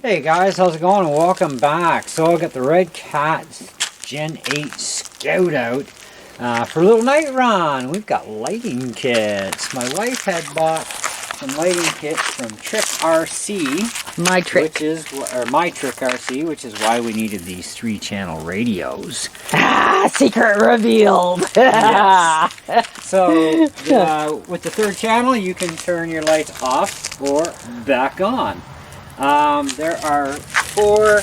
Hey guys, how's it going and welcome back. So I got the Redcat Gen8 Scout out for a little night run. We've got lighting kits. My wife had bought some lighting kits from Trick RC. My Trick. My Trick RC, which is why we needed these 3-channel radios. Ah, secret revealed. Yes. So with the 3rd channel, you can turn your lights off or back on. There are 4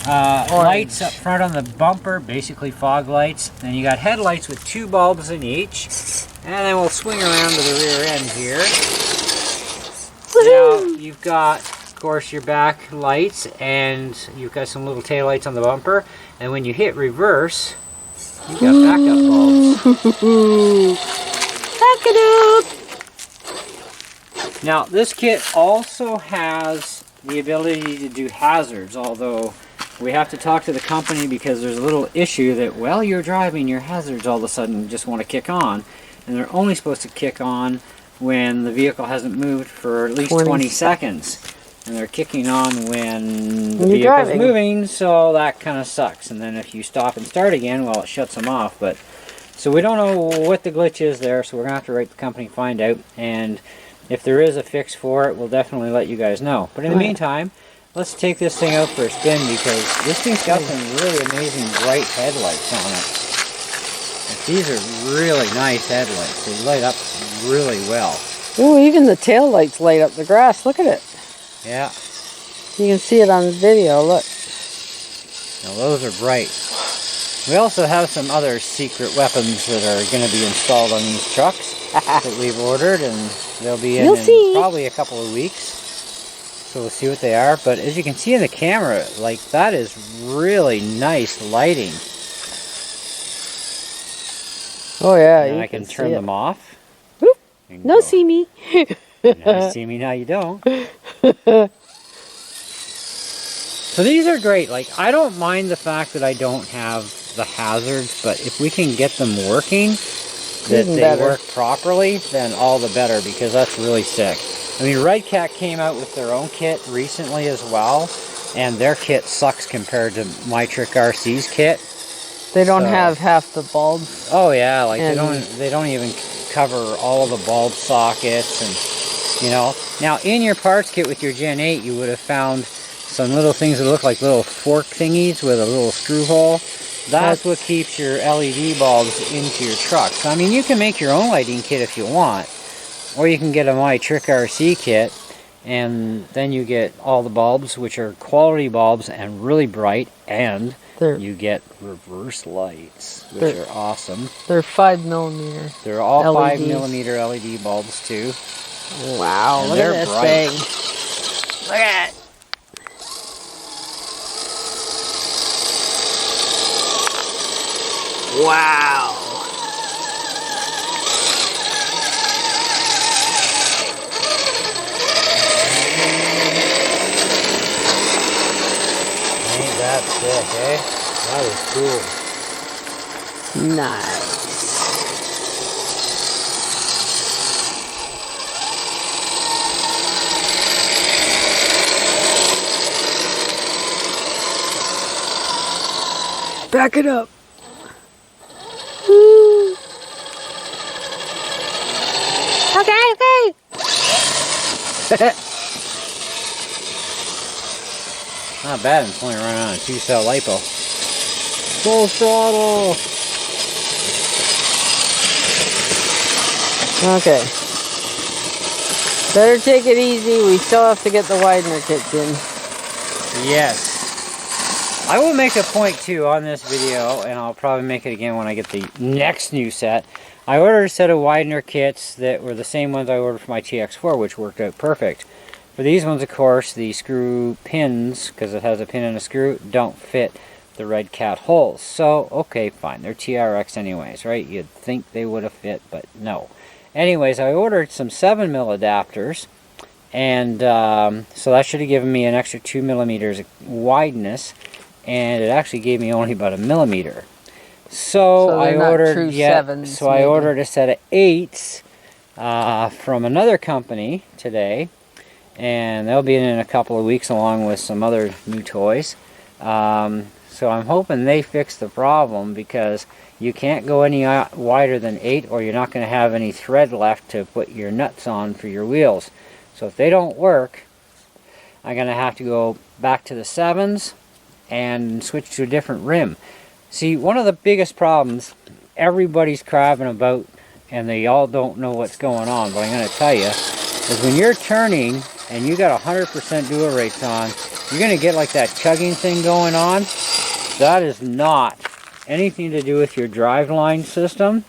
lights up front on the bumper, basically fog lights. Then you got headlights with 2 bulbs in each. And then we'll swing around to the rear end here. Now you've got, of course, your back lights, and you've got some little tail lights on the bumper. And when you hit reverse, you've got backup bulbs. Back it up! Now this kit also has the ability to do hazards, although we have to talk to the company because there's a little issue that while you're driving, your hazards all of a sudden just want to kick on, and they're only supposed to kick on when the vehicle hasn't moved for at least 20 seconds, and they're kicking on when the vehicle's moving, so that kind of sucks. And then if you stop and start again, well, it shuts them off. But so we don't know what the glitch is there, so we're gonna have to write the company, find out, and if there is a fix for it, we'll definitely let you guys know. But in the meantime, let's take this thing out for a spin because this thing's got some really amazing bright headlights on it. Like, these are really nice headlights. They light up really well. Ooh, even the tail lights light up the grass. Look at it. Yeah. You can see it on the video. Look. Now those are bright. We also have some other secret weapons that are going to be installed on these trucks that we've ordered, and they'll be in probably a couple of weeks. So we'll see what they are. But as you can see in the camera, like, that is really nice lighting. Oh yeah, and I can turn them off. Whoop. No, see me. Now you see me, now you don't. So these are great. Like, I don't mind the fact that I don't have the hazards, but if we can get them working, that they work properly, then all the better, because that's really sick. I mean, Redcat came out with their own kit recently as well, and their kit sucks compared to my Trick RC's kit. They don't have half the bulbs. Oh yeah, like they don't even cover all of the bulb sockets, and you know. Now in your parts kit with your Gen 8, you would have found some little things that look like little fork thingies with a little screw hole. That's what keeps your LED bulbs into your truck. So I mean, you can make your own lighting kit if you want, or you can get a My Trick RC kit, and then you get all the bulbs, which are quality bulbs and really bright, and you get reverse lights, which are awesome. They're 5mm. They're all 5mm LED bulbs too. Wow, look at this thing. Look at it. Wow. Ain't that sick, eh? That is cool. Nice. Back it up. Woo. Okay. Not bad, I'm only running on a 2-cell LiPo. Full throttle! Okay. Better take it easy, we still have to get the widener kits in. Yes. I will make a point too on this video, and I'll probably make it again when I get the next new set. I ordered a set of widener kits that were the same ones I ordered for my TX4, which worked out perfect. For these ones, of course, the screw pins, because it has a pin and a screw, don't fit the Redcat holes. So, okay, fine. They're TRX anyways, right? You'd think they would have fit, but no. Anyways, I ordered some 7mm adapters, and so that should have given me an extra 2mm wideness, and it actually gave me only about 1 millimeter. So I ordered I ordered a set of 8s from another company today, and they'll be in a couple of weeks along with some other new toys. So I'm hoping they fix the problem, because you can't go any wider than 8 or you're not going to have any thread left to put your nuts on for your wheels. So if they don't work, I'm going to have to go back to the 7s and switch to a different rim. See, one of the biggest problems everybody's crabbing about, and they all don't know what's going on, but I'm going to tell you, is when you're turning and you got 100% dual rates on, you're going to get like that chugging thing going on. That is not anything to do with your driveline system,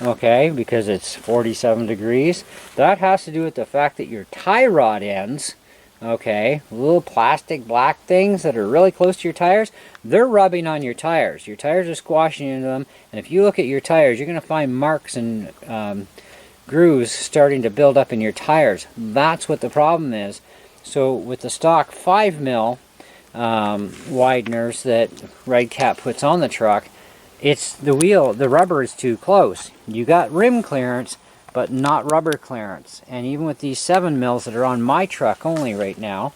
okay, because it's 47 degrees. That has to do with the fact that your tie rod ends, okay, little plastic black things that are really close to your tires, they're rubbing on your tires. Your tires are squashing into them, and if you look at your tires, you're going to find marks and grooves starting to build up in your tires. That's what the problem is. So with the stock 5mm wideners that Redcat puts on the truck, it's the rubber is too close. You got rim clearance, but not rubber clearance. And even with these 7mm that are on my truck only right now,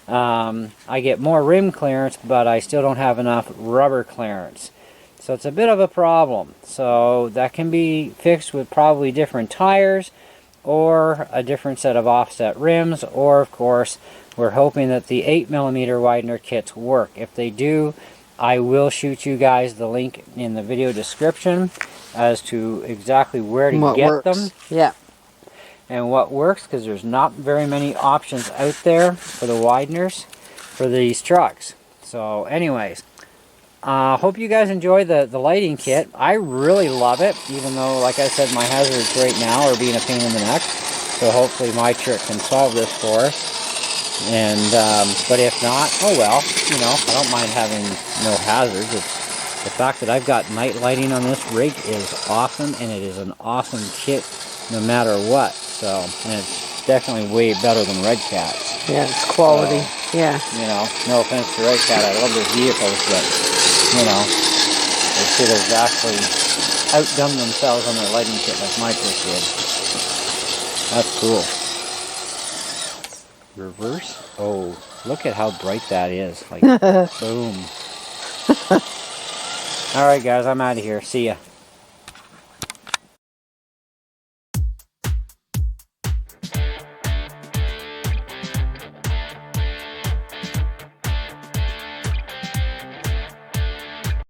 I get more rim clearance, but I still don't have enough rubber clearance. So it's a bit of a problem. So that can be fixed with probably different tires, or a different set of offset rims, or of course we're hoping that the 8mm widener kits work. If they do, I will shoot you guys the link in the video description as to exactly where to get them. Yeah. And what works, because there's not very many options out there for the wideners for these trucks. So anyways, hope you guys enjoy the lighting kit. I really love it, even though, like I said, my hazards right now are being a pain in the neck. So hopefully my trick can solve this for us. And but if not, oh well, you know, I don't mind having no hazards. It's the fact that I've got night lighting on this rig is awesome, and it is an awesome kit no matter what. So, and it's definitely way better than Redcat's. Yeah, it's quality. So, yeah. You know, no offense to Redcat, I love their vehicles, but you know, they should have actually outdone themselves on their lighting kit like my trick did. That's cool. Reverse? Oh, look at how bright that is. Like, boom. Alright guys, I'm out of here. See ya.